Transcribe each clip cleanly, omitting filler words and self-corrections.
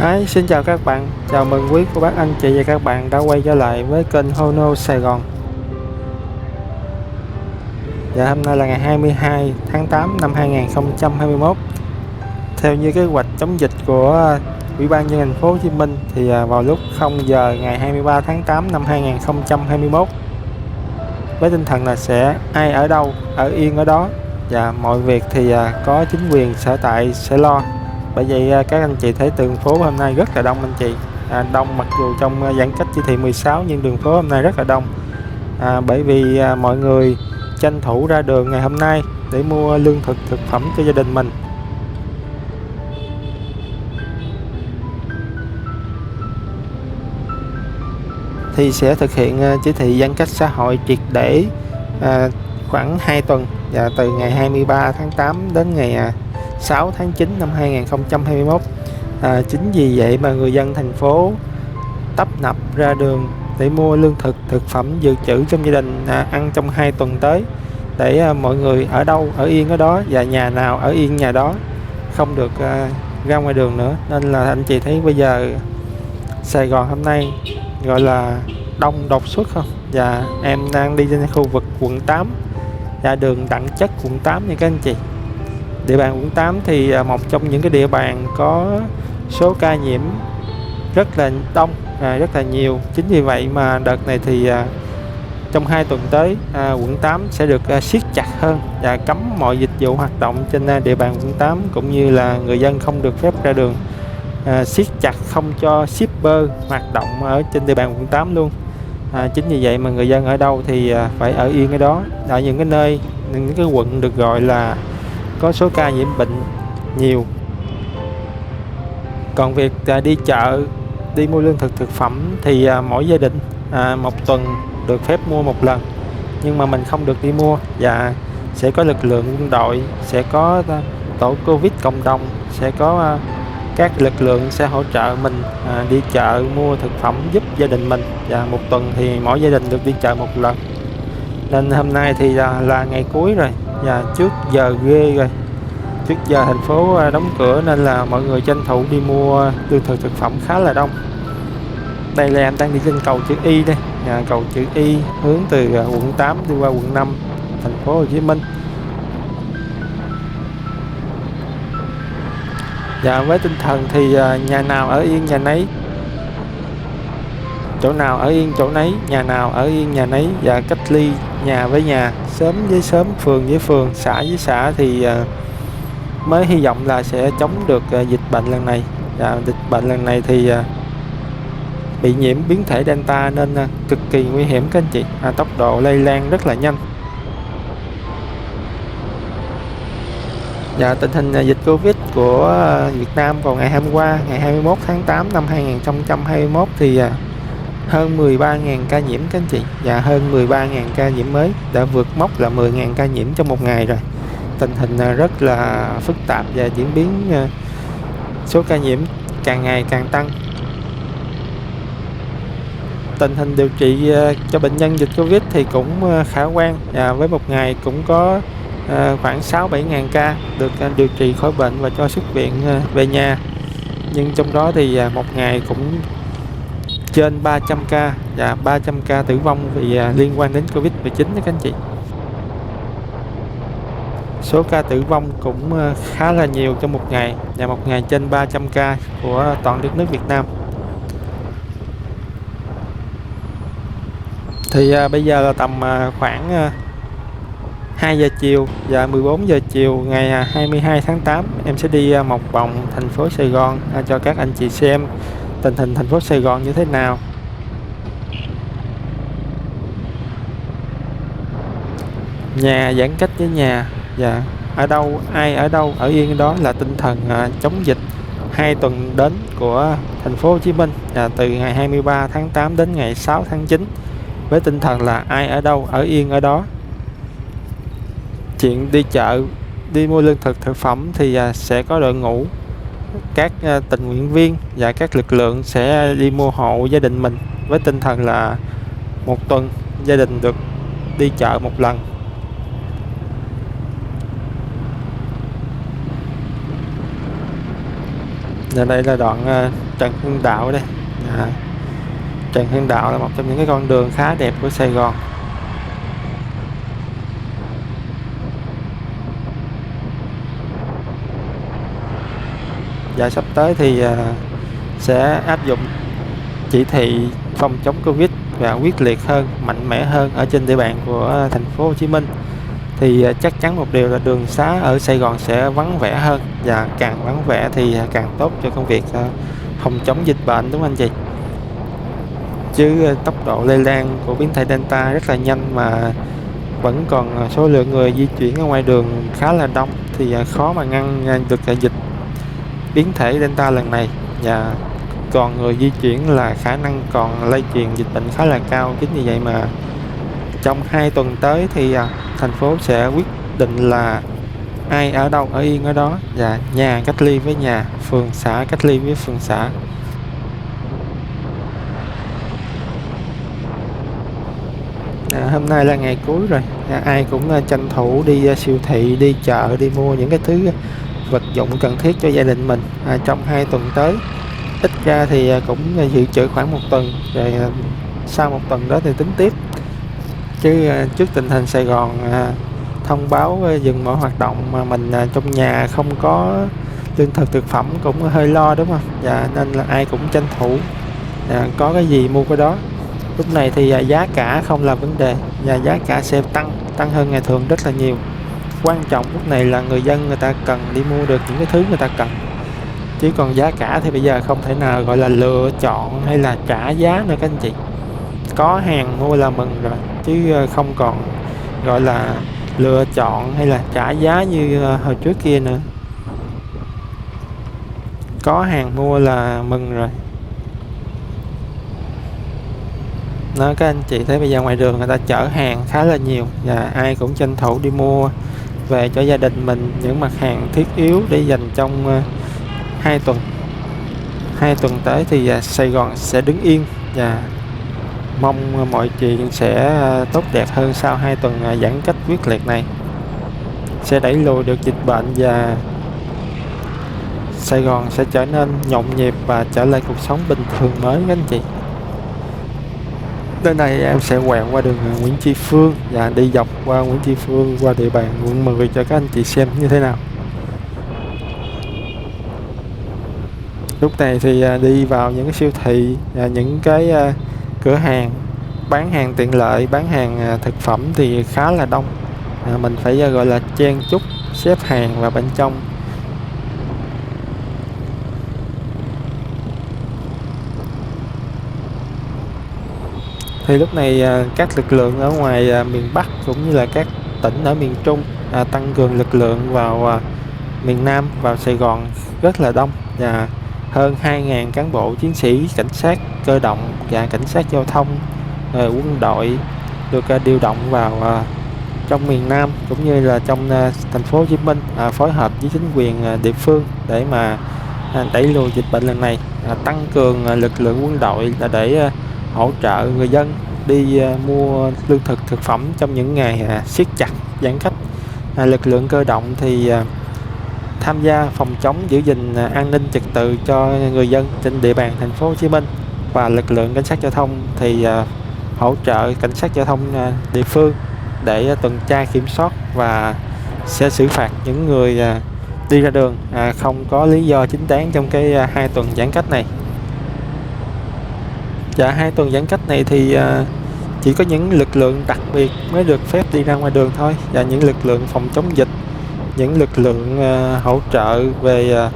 Hi, xin chào các bạn, chào mừng quý cô bác anh chị và các bạn đã quay trở lại với kênh Hono Sài Gòn. Dạ, hôm nay là ngày 22 tháng 8 năm 2021. Theo như kế hoạch chống dịch của Ủy ban nhân dân thành phố Hồ Chí Minh thì vào lúc 0 giờ ngày 23 tháng 8 năm 2021, với tinh thần là sẽ ai ở đâu ở yên ở đó, và mọi việc thì có chính quyền sở tại sẽ lo. Bởi vậy các anh chị thấy đường phố hôm nay rất là đông anh chị. Đông mặc dù trong giãn cách chỉ thị 16 nhưng đường phố hôm nay rất là đông. Bởi vì mọi người tranh thủ ra đường ngày hôm nay để mua lương thực thực phẩm cho gia đình mình. Thì sẽ thực hiện chỉ thị giãn cách xã hội triệt để khoảng 2 tuần, và từ ngày 23 tháng 8 đến ngày 6 tháng 9 năm 2021. Chính vì vậy mà người dân thành phố tấp nập ra đường để mua lương thực thực phẩm dự trữ trong gia đình ăn trong 2 tuần tới, để mọi người ở đâu ở yên ở đó, và nhà nào ở yên nhà đó, không được ra ngoài đường nữa. Nên là anh chị thấy bây giờ Sài Gòn hôm nay gọi là đông đột xuất không. Và em đang đi trên khu vực quận 8, ra đường Đặng Chất quận 8 nha các anh chị. Địa bàn quận 8 thì một trong những cái địa bàn có số ca nhiễm rất là đông, rất là nhiều. Chính vì vậy mà đợt này thì trong 2 tuần tới quận 8 sẽ được siết chặt hơn và cấm mọi dịch vụ hoạt động trên địa bàn quận 8, cũng như là người dân không được phép ra đường. Siết chặt không cho shipper hoạt động ở trên địa bàn quận 8 luôn. Chính vì vậy mà người dân ở đâu thì phải ở yên ở đó, ở những cái nơi, những cái quận được gọi là có số ca nhiễm bệnh nhiều. Còn việc đi chợ, đi mua lương thực thực phẩm thì mỗi gia đình một tuần được phép mua một lần, nhưng mà mình không được đi mua, và sẽ có lực lượng quân đội, sẽ có tổ Covid cộng đồng, sẽ có các lực lượng sẽ hỗ trợ mình đi chợ mua thực phẩm giúp gia đình mình, và một tuần thì mỗi gia đình được đi chợ một lần. Nên hôm nay thì là ngày cuối rồi, và trước giờ ghê rồi, trước giờ thành phố đóng cửa, nên là mọi người tranh thủ đi mua lương thực thực phẩm khá là đông. Đây là em đang đi trên cầu chữ Y đây, cầu chữ Y hướng từ quận 8 đi qua quận 5 thành phố Hồ Chí Minh. Và với tinh thần thì nhà nào ở yên nhà nấy, chỗ nào ở yên chỗ nấy, nhà nào ở yên nhà nấy, và cách ly nhà với nhà, xóm với xóm, phường với phường, xã với xã thì mới hy vọng là sẽ chống được dịch bệnh lần này. Và dịch bệnh lần này thì bị nhiễm biến thể Delta nên cực kỳ nguy hiểm các anh chị, tốc độ lây lan rất là nhanh. Và tình hình dịch Covid của Việt Nam vào ngày hôm qua, ngày 21 tháng 8 năm 2021 thì hơn 13.000 ca nhiễm các anh chị, và hơn 13.000 ca nhiễm mới, đã vượt mốc là 10.000 ca nhiễm trong một ngày rồi. Tình hình rất là phức tạp, và diễn biến số ca nhiễm càng ngày càng tăng. Tình hình điều trị cho bệnh nhân dịch Covid thì cũng khả quan, và với một ngày cũng có khoảng 6-7 ngàn ca được điều trị khỏi bệnh và cho xuất viện về nhà. Nhưng trong đó thì một ngày cũng trên 300 ca, và 300 ca tử vong vì liên quan đến Covid-19 đó các anh chị. Số ca tử vong cũng khá là nhiều trong một ngày, và một ngày trên 300 ca của toàn đất nước Việt Nam. Thì bây giờ là tầm khoảng 2 giờ chiều và 14 giờ chiều ngày 22 tháng 8, em sẽ đi một vòng thành phố Sài Gòn cho các anh chị xem tình hình thành phố Sài Gòn như thế nào. Nhà giãn cách với nhà, và ở đâu ai ở đâu ở yên ở đó là tinh thần chống dịch 2 tuần đến của thành phố Hồ Chí Minh, từ ngày 23 tháng 8 đến ngày 6 tháng 9, với tinh thần là ai ở đâu ở yên ở đó. Chuyện đi chợ, đi mua lương thực thực phẩm thì sẽ có đội ngũ các tình nguyện viên và các lực lượng sẽ đi mua hộ gia đình mình, với tinh thần là một tuần gia đình được đi chợ một lần. Đây là đoạn Trần Hưng Đạo đây. Trần Hưng Đạo là một trong những cái con đường khá đẹp của Sài Gòn. Và sắp tới thì sẽ áp dụng chỉ thị phòng chống Covid và quyết liệt hơn, mạnh mẽ hơn ở trên địa bàn của thành phố Hồ Chí Minh. Thì chắc chắn một điều là đường xá ở Sài Gòn sẽ vắng vẻ hơn, và càng vắng vẻ thì càng tốt cho công việc phòng chống dịch bệnh, đúng không anh chị? Chứ tốc độ lây lan của biến thể Delta rất là nhanh mà vẫn còn số lượng người di chuyển ở ngoài đường khá là đông, thì khó mà ngăn được dịch biến thể Delta lần này. Và còn người di chuyển là khả năng còn lây truyền dịch bệnh khá là cao. Chính vì vậy mà trong 2 tuần tới thì thành phố sẽ quyết định là ai ở đâu ở yên ở đó, và nhà cách ly với nhà, phường xã cách ly với phường xã. Hôm nay là ngày cuối rồi, ai cũng tranh thủ đi siêu thị, đi chợ, đi mua những cái thứ vật dụng cần thiết cho gia đình mình trong 2 tuần tới. Ít ra thì cũng dự trữ khoảng 1 tuần, rồi sau 1 tuần đó thì tính tiếp. Chứ trước tình hình Sài Gòn thông báo dừng mọi hoạt động mà mình trong nhà không có lương thực thực phẩm cũng hơi lo, đúng không? Và nên là ai cũng tranh thủ có cái gì mua cái đó. Lúc này thì giá cả không là vấn đề, và giá cả sẽ tăng hơn ngày thường rất là nhiều. Quan trọng lúc này là người dân người ta cần đi mua được những cái thứ người ta cần, chứ còn giá cả thì bây giờ không thể nào gọi là lựa chọn hay là trả giá nữa các anh chị. Có hàng mua là mừng rồi, chứ không còn gọi là lựa chọn hay là trả giá như hồi trước kia nữa. Có hàng mua là mừng rồi. Đó, các anh chị thấy bây giờ ngoài đường người ta chở hàng khá là nhiều, và ai cũng tranh thủ đi mua về cho gia đình mình những mặt hàng thiết yếu để dành trong 2 tuần tới thì Sài Gòn sẽ đứng yên, và mong mọi chuyện sẽ tốt đẹp hơn sau 2 tuần giãn cách quyết liệt này, sẽ đẩy lùi được dịch bệnh và Sài Gòn sẽ trở nên nhộn nhịp và trở lại cuộc sống bình thường mới các anh chị. Tới đây em sẽ quẹo qua đường Nguyễn Tri Phương và đi dọc qua Nguyễn Tri Phương qua địa bàn quận 10 cho các anh chị xem như thế nào. Lúc này thì đi vào những cái siêu thị, những cái cửa hàng bán hàng tiện lợi, bán hàng thực phẩm thì khá là đông. Mình phải gọi là chen chúc xếp hàng vào bên trong. Thì lúc này các lực lượng ở ngoài miền Bắc cũng như là các tỉnh ở miền Trung tăng cường lực lượng vào miền Nam, vào Sài Gòn rất là đông, và hơn 2.000 cán bộ chiến sĩ cảnh sát cơ động và cảnh sát giao thông, quân đội được điều động vào trong miền Nam cũng như là trong thành phố Hồ Chí Minh, phối hợp với chính quyền địa phương để mà đẩy lùi dịch bệnh lần này. Tăng cường lực lượng quân đội là để hỗ trợ người dân đi mua lương thực thực phẩm trong những ngày siết chặt giãn cách. Lực lượng cơ động thì tham gia phòng chống giữ gìn an ninh trật tự cho người dân trên địa bàn thành phố Hồ Chí Minh, và lực lượng cảnh sát giao thông thì hỗ trợ cảnh sát giao thông địa phương để tuần tra kiểm soát và sẽ xử phạt những người đi ra đường không có lý do chính đáng trong cái 2 tuần giãn cách này. Và 2 tuần giãn cách này thì chỉ có những lực lượng đặc biệt mới được phép đi ra ngoài đường thôi, và những lực lượng phòng chống dịch, những lực lượng hỗ trợ về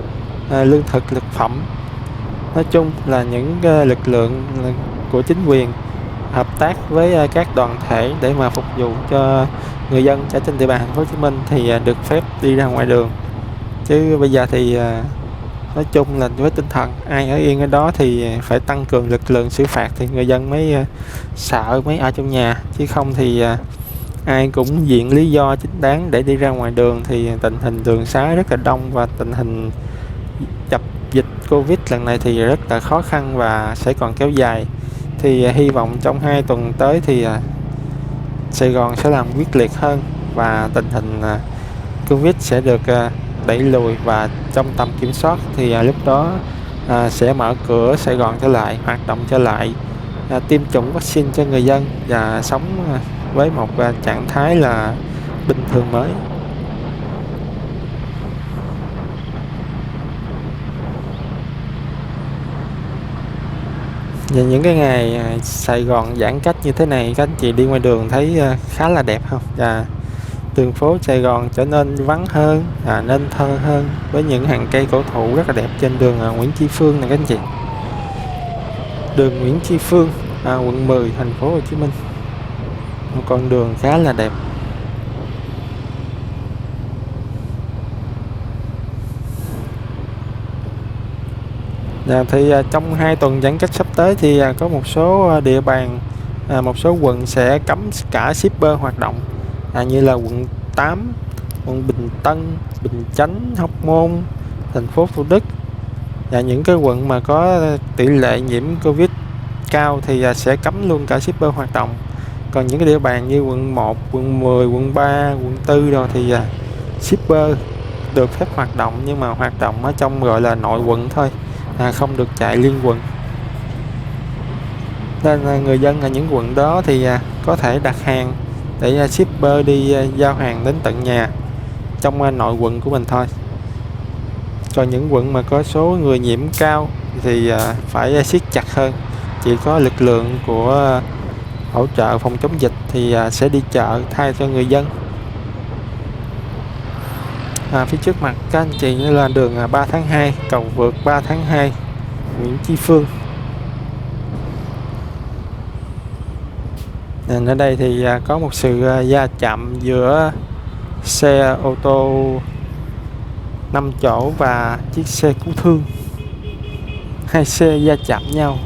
lương thực thực phẩm, nói chung là những lực lượng của chính quyền hợp tác với các đoàn thể để mà phục vụ cho người dân ở trên địa bàn thành phố Hồ Chí Minh thì được phép đi ra ngoài đường. Chứ bây giờ thì nói chung là với tinh thần ai ở yên ở đó thì phải tăng cường lực lượng xử phạt thì người dân mới sợ, mới ở trong nhà, chứ không thì ai cũng viện lý do chính đáng để đi ra ngoài đường thì tình hình đường xá rất là đông, và tình hình dập dịch Covid lần này thì rất là khó khăn và sẽ còn kéo dài. Thì hy vọng trong 2 tuần tới thì Sài Gòn sẽ làm quyết liệt hơn, và tình hình Covid sẽ được đẩy lùi và trong tầm kiểm soát thì lúc đó sẽ mở cửa Sài Gòn trở lại, hoạt động trở lại, tiêm chủng vaccine cho người dân và sống với một trạng thái là bình thường mới. Và những cái ngày Sài Gòn giãn cách như thế này, các anh chị đi ngoài đường thấy khá là đẹp không? Và đường phố Sài Gòn trở nên vắng hơn, nên thơ hơn với những hàng cây cổ thụ rất là đẹp trên đường Nguyễn Tri Phương này các anh chị. Đường Nguyễn Tri Phương, quận 10, thành phố Hồ Chí Minh. Một con đường khá là đẹp. Thì trong 2 tuần giãn cách sắp tới thì có một số địa bàn, một số quận sẽ cấm cả shipper hoạt động, như là quận 8, quận Bình Tân, Bình Chánh, Hóc Môn, thành phố Thủ Đức. Và những cái quận mà có tỷ lệ nhiễm Covid cao thì sẽ cấm luôn cả shipper hoạt động. Còn những cái địa bàn như quận 1, quận 10, quận 3, quận 4 rồi thì shipper được phép hoạt động, nhưng mà hoạt động ở trong gọi là nội quận thôi, không được chạy liên quận. Nên người dân ở những quận đó thì có thể đặt hàng để shipper đi giao hàng đến tận nhà trong nội quận của mình thôi. Còn những quận mà có số người nhiễm cao thì phải siết chặt hơn. Chỉ có lực lượng của hỗ trợ phòng chống dịch thì sẽ đi chợ thay cho người dân. Phía trước mặt các anh chị là đường 3 tháng 2, cầu vượt 3 tháng 2, Nguyễn Tri Phương. Ở đây thì có một sự va chạm giữa xe ô tô 5 chỗ và chiếc xe cứu thương. 2 xe va chạm nhau.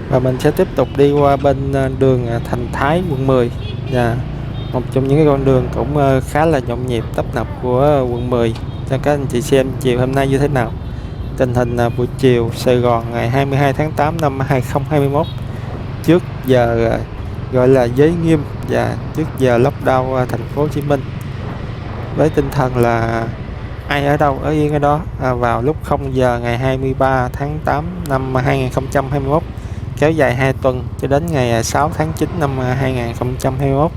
Và mình sẽ tiếp tục đi qua bên đường Thành Thái, quận 10. Và một trong những cái con đường cũng khá là nhộn nhịp, tấp nập của quận 10, cho các anh chị xem chiều hôm nay như thế nào. Tình hình buổi chiều Sài Gòn ngày 22 tháng 8 năm 2021, trước giờ gọi là giới nghiêm và trước giờ lockdown thành phố Hồ Chí Minh, với tinh thần là ai ở đâu ở yên ở đó, vào lúc 0 giờ ngày 23 tháng 8 năm 2021, kéo dài 2 tuần cho đến ngày 6 tháng 9 năm 2021.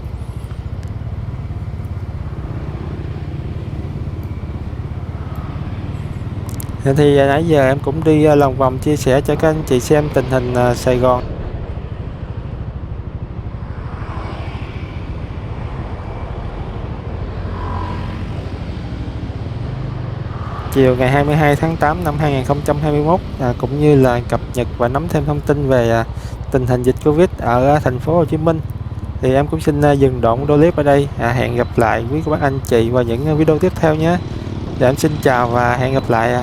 Thì nãy giờ em cũng đi lòng vòng chia sẻ cho các anh chị xem tình hình Sài Gòn. Chiều ngày 22 tháng 8 năm 2021, cũng như là cập nhật và nắm thêm thông tin về tình hình dịch Covid ở thành phố Hồ Chí Minh. Thì em cũng xin dừng đoạn video clip ở đây. Hẹn gặp lại quý các bác anh chị vào những video tiếp theo nhé. Dạ em xin chào và hẹn gặp lại.